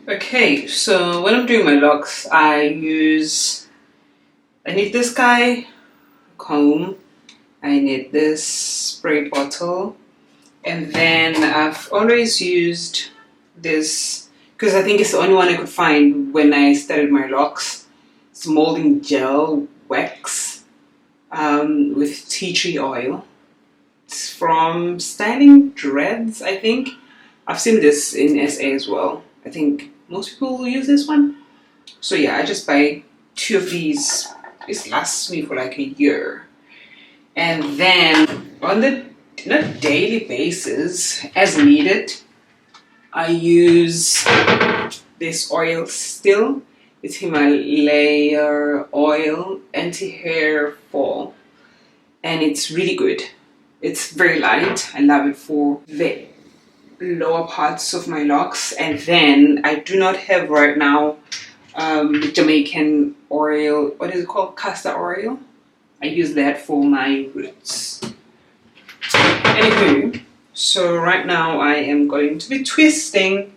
Okay, so when I'm doing my locks, I need this guy comb, I need this spray bottle, and then I've always used this because I think it's the only one I could find when I started my locks. It's molding gel wax with tea tree oil. It's from Styling Dreads, I think. I've seen this in SA as well. I think most people will use this one. So yeah, I just buy 2 of these. This lasts me for like a year. And then on the not daily basis, as needed, I use this oil still. It's Himalaya oil, anti-hair fall. And it's really good. It's very light. I love it for the lower parts of my locks. And then I do not have right now Jamaican oil. What is it called? Castor oil. I use that for my roots. Anywho, so right now I am going to be twisting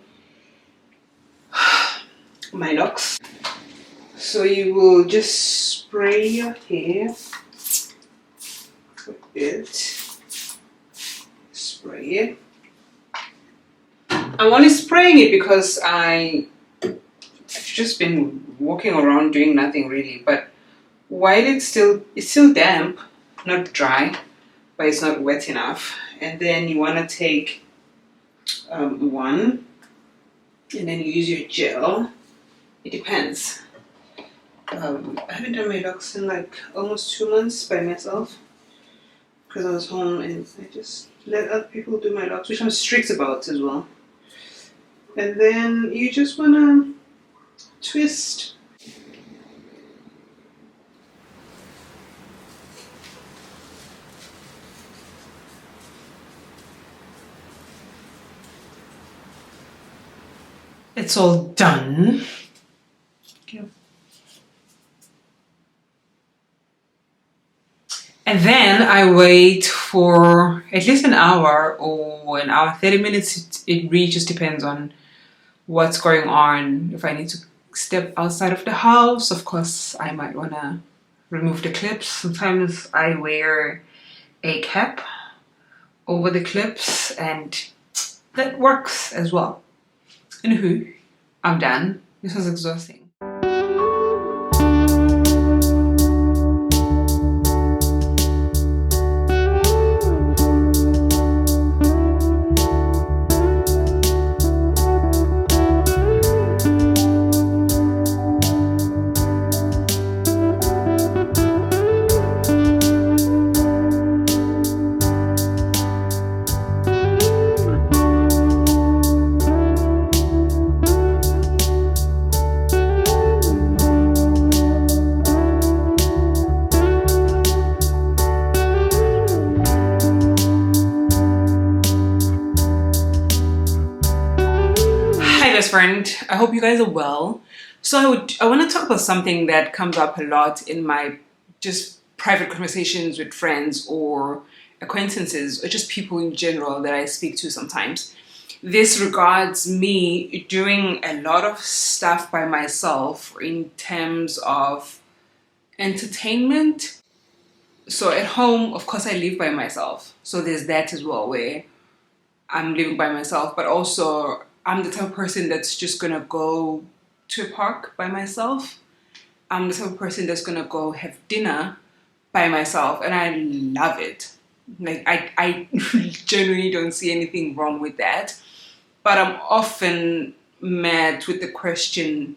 my locks. So you will just spray your hair a bit. Spray it. I'm only spraying it because I've just been walking around doing nothing really. But while it's still damp, not dry, but it's not wet enough. And then you want to take one, and then you use your gel. It depends. I haven't done my locks in like almost 2 months by myself because I was home and I just let other people do my locks, which I'm strict about as well. And then you just want to twist. It's all done. Okay. And then I wait for at least an hour or an hour, 30 minutes. It really just depends on what's going on. If I need to step outside of the house, of course, I might want to remove the clips. Sometimes I wear a cap over the clips and that works as well. Anywho, I'm done. This was exhausting. Friend, I hope you guys are well. So I want to talk about something that comes up a lot in my just private conversations with friends or acquaintances or just people in general that I speak to sometimes. This regards me doing a lot of stuff by myself in terms of entertainment. So at home, of course, I live by myself. So there's that as well where I'm living by myself, but also I'm the type of person that's just gonna go to a park by myself. I'm the type of person that's gonna go have dinner by myself, and I love it. Like I genuinely don't see anything wrong with that. But I'm often met with the question,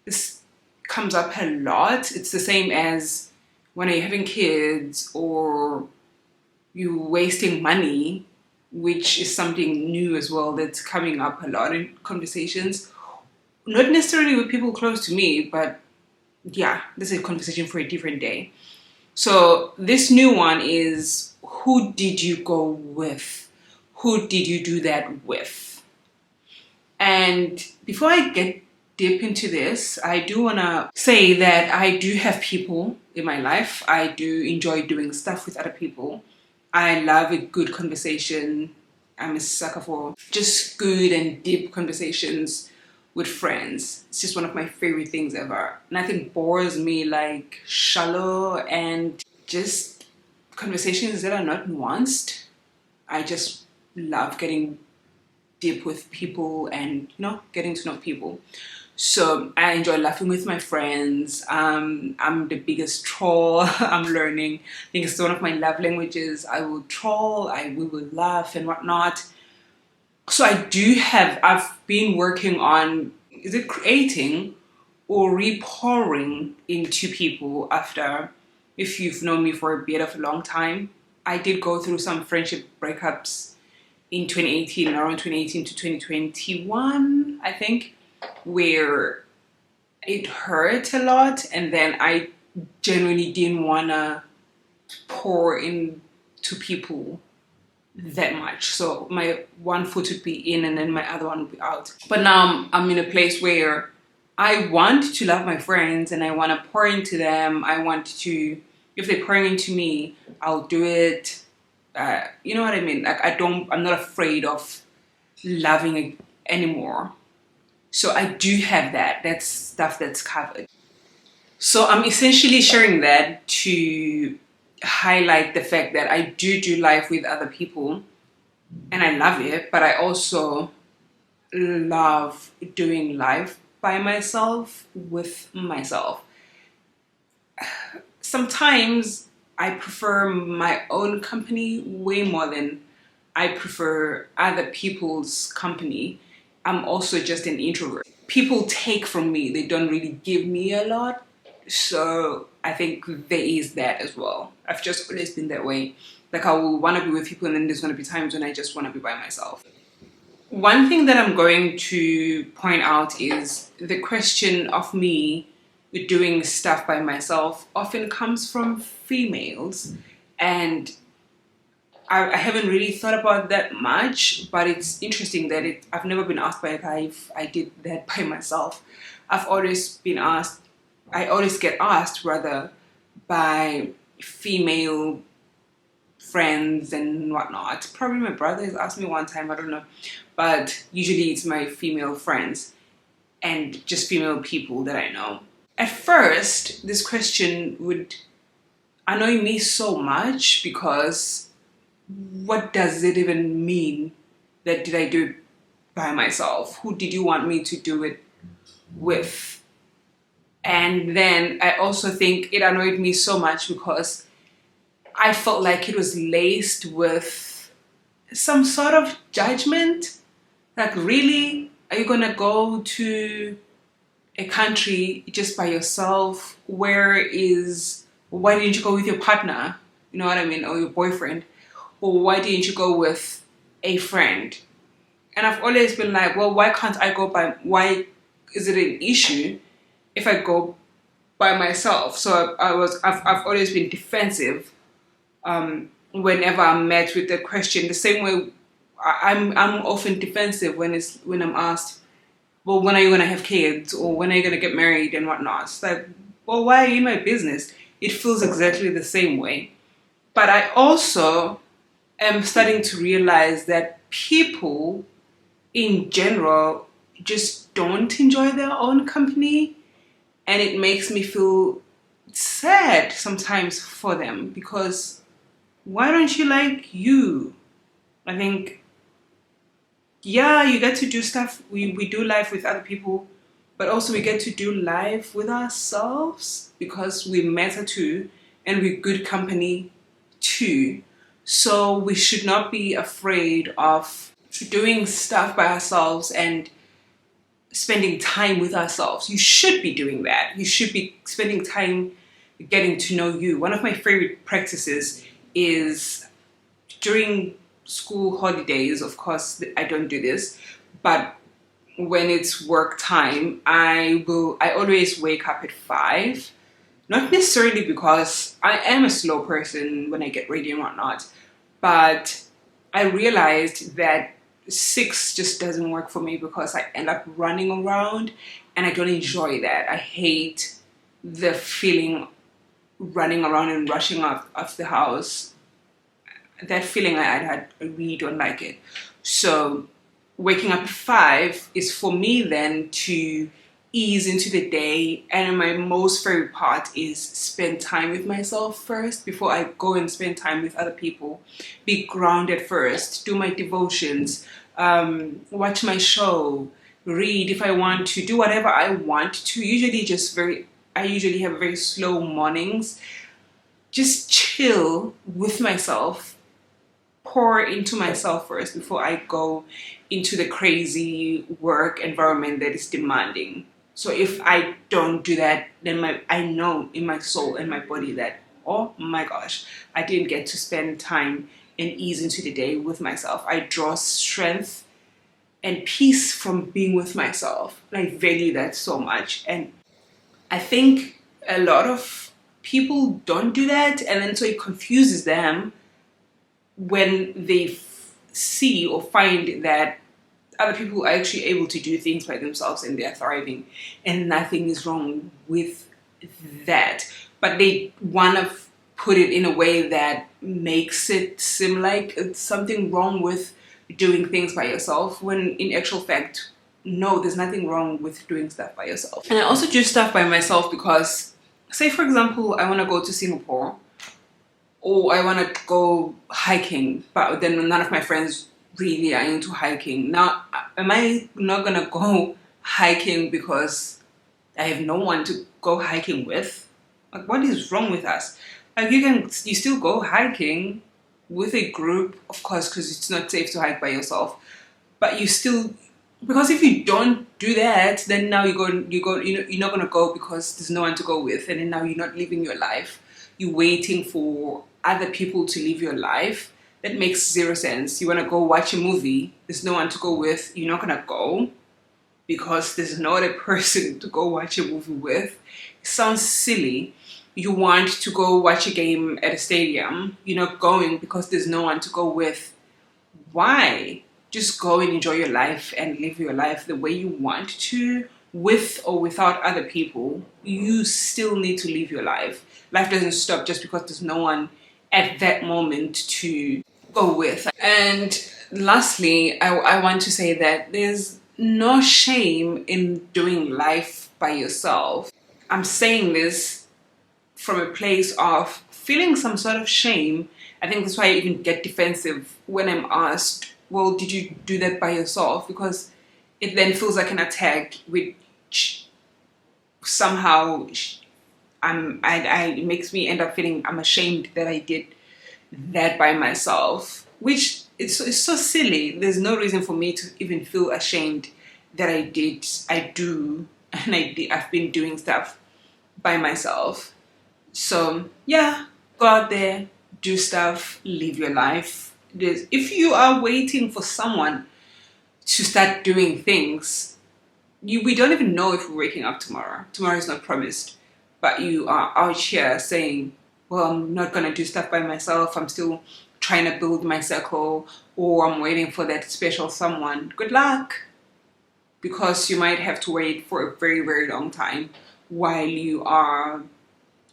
this comes up a lot. It's the same as when you're having kids or you wasting money, which is something new as well that's coming up a lot in conversations. Not necessarily with people close to me, but yeah, this is a conversation for a different day. So this new one is, who did you go with? Who did you do that with? And before I get deep into this, I do want to say that I do have people in my life. I do enjoy doing stuff with other people. I love a good conversation. I'm a sucker for just good and deep conversations with friends. It's just one of my favorite things ever. Nothing bores me like shallow and just conversations that are not nuanced. I just love getting deep with people and getting to know people. So I enjoy laughing with my friends. I'm the biggest troll. I'm learning. I think it's one of my love languages. I will troll. We will laugh and whatnot. So I've been working on, is it creating or re-pouring into people after, if you've known me for a bit of a long time. I did go through some friendship breakups in 2018, around 2018 to 2021, I think, where it hurt a lot, and then I genuinely didn't want to pour into people that much. So my one foot would be in and then my other one would be out. But now I'm in a place where I want to love my friends and I want to pour into them. I want to, if they're pouring into me, I'll do it. You know what I mean? Like I'm not afraid of loving anymore. So I do have that. That's stuff that's covered. So I'm essentially sharing that to highlight the fact that I do life with other people and I love it, but I also love doing life by myself with myself. Sometimes I prefer my own company way more than I prefer other people's company. I'm also just an introvert. People take from me, they don't really give me a lot. So I think there is that as well. I've just always been that way. Like I will want to be with people and then there's going to be times when I just want to be by myself. One thing that I'm going to point out is the question of me doing stuff by myself often comes from females, and I haven't really thought about that much, but it's interesting that I've never been asked by a guy if I did that by myself. I've always been asked, I always get asked rather by female friends and whatnot. Probably my brother has asked me one time, I don't know. But usually it's my female friends and just female people that I know. At first, this question would annoy me so much because what does it even mean that did I do it by myself? Who did you want me to do it with? And then I also think it annoyed me so much because I felt like it was laced with some sort of judgment. Like, really? Are you gonna go to a country just by yourself? Why didn't you go with your partner? You know what I mean? Or your boyfriend? Or why didn't you go with a friend? And I've always been like, well, why can't I go why is it an issue if I go by myself? So I've always been defensive whenever I'm met with the question. The same way I'm often defensive when I'm asked, well, when are you gonna have kids or when are you gonna get married and whatnot? It's like, well, why are you in my business? It feels exactly the same way. But I also am starting to realize that people in general just don't enjoy their own company, and it makes me feel sad sometimes for them, because why don't you like you? I think, yeah, you get to do stuff, we do life with other people, but also we get to do life with ourselves because we matter too and we're good company too. So we should not be afraid of doing stuff by ourselves and spending time with ourselves. You should be doing that. You should be spending time getting to know you. One of my favorite practices is during school holidays. Of course, I don't do this, but when it's work time, I always wake up at 5. Not necessarily because I am a slow person when I get ready and whatnot, but I realized that 6 just doesn't work for me because I end up running around and I don't enjoy that. I hate the feeling running around and rushing out of the house. that feeling I had, I really don't like it. So waking up at 5 is for me then to ease into the day, and my most favorite part is spend time with myself first before I go and spend time with other people. Be grounded first, do my devotions, watch my show, read if I want to, do whatever I want to. I usually have very slow mornings. Just chill with myself, pour into myself first before I go into the crazy work environment that is demanding. So if I don't do that, then I know in my soul and my body that, oh my gosh, I didn't get to spend time and ease into the day with myself. I draw strength and peace from being with myself. And I value that so much. And I think a lot of people don't do that, and then so it confuses them when they see or find that other people are actually able to do things by themselves and they're thriving, and nothing is wrong with that. But they want to put it in a way that makes it seem like it's something wrong with doing things by yourself, when in actual fact, no, there's nothing wrong with doing stuff by yourself. And I also do stuff by myself because, say for example, I want to go to Singapore, or I want to go hiking, but then none of my friends really are into hiking. Now, am I not gonna go hiking because I have no one to go hiking with? Like, what is wrong with us? Like, you still go hiking with a group, of course, because it's not safe to hike by yourself. But you still, because if you don't do that, then now you're not gonna go because there's no one to go with, and then now you're not living your life. You're waiting for other people to live your life. That makes zero sense. You want to go watch a movie, there's no one to go with, you're not going to go because there's no other person to go watch a movie with. It sounds silly. You want to go watch a game at a stadium, you're not going because there's no one to go with. Why? Just go and enjoy your life and live your life the way you want to, with or without other people. You still need to live your life. Life doesn't stop just because there's no one at that moment to go with. And lastly, I want to say that there's no shame in doing life by yourself. I'm saying this from a place of feeling some sort of shame. I think that's why I even get defensive when I'm asked, well, did you do that by yourself? Because it then feels like an attack, which somehow it makes me end up feeling I'm ashamed that I did that by myself, which it's so silly. There's no reason for me to even feel ashamed that I do, and I've been doing stuff by myself. So yeah, go out there, do stuff, live your life. If you are waiting for someone to start doing things, we don't even know if we're waking up tomorrow. Tomorrow is not promised. But you are out here saying, well, I'm not going to do stuff by myself. I'm still trying to build my circle, or I'm waiting for that special someone. Good luck. Because you might have to wait for a very, very long time while you are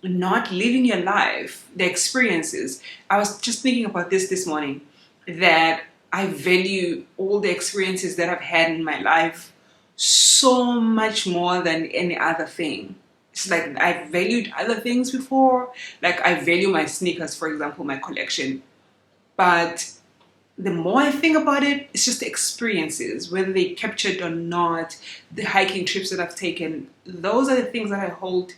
not living your life, the experiences. I was just thinking about this morning, that I value all the experiences that I've had in my life so much more than any other thing. It's like I valued other things before. Like I value my sneakers, for example, my collection. But the more I think about it, it's just the experiences, whether they captured or not, the hiking trips that I've taken. Those are the things that I hold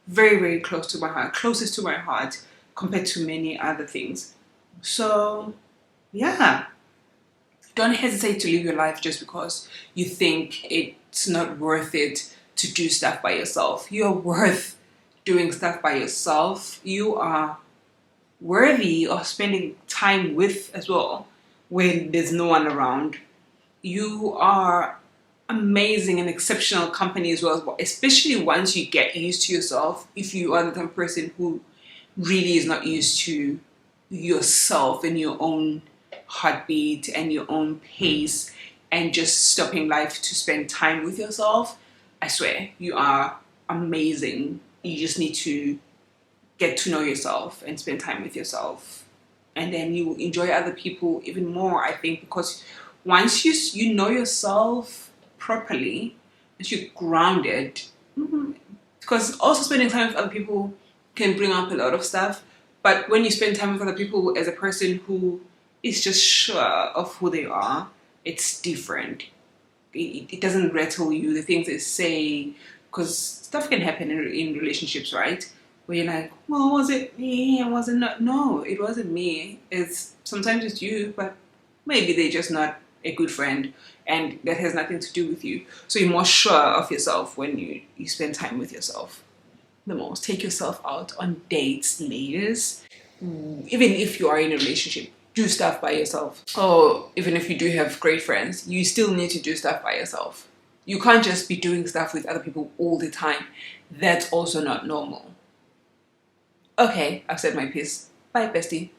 very, very close to my heart, closest to my heart compared to many other things. So yeah, don't hesitate to live your life just because you think it's not worth it to do stuff by yourself. You're worth doing stuff by yourself. You are worthy of spending time with as well when there's no one around. You are amazing and exceptional company as well, especially once you get used to yourself. If you are the type of person who really is not used to yourself and your own heartbeat and your own pace and just stopping life to spend time with yourself, I swear you are amazing. You just need to get to know yourself and spend time with yourself and then you enjoy other people even more, I think, because once you know yourself properly, and you're grounded, because also spending time with other people can bring up a lot of stuff. But when you spend time with other people as a person who is just sure of who they are, it's different. It doesn't rattle you, the things they say, because stuff can happen in relationships, right? Where you're like, well, was it me? Was it not? No, it wasn't me. It's sometimes it's you, but maybe they're just not a good friend, and that has nothing to do with you. So you're more sure of yourself when you spend time with yourself the most. Take yourself out on dates, ladies. Even if you are in a relationship, do stuff by yourself. Or even if you do have great friends, you still need to do stuff by yourself. You can't just be doing stuff with other people all the time. That's also not normal. Okay, I've said my piece. Bye, bestie.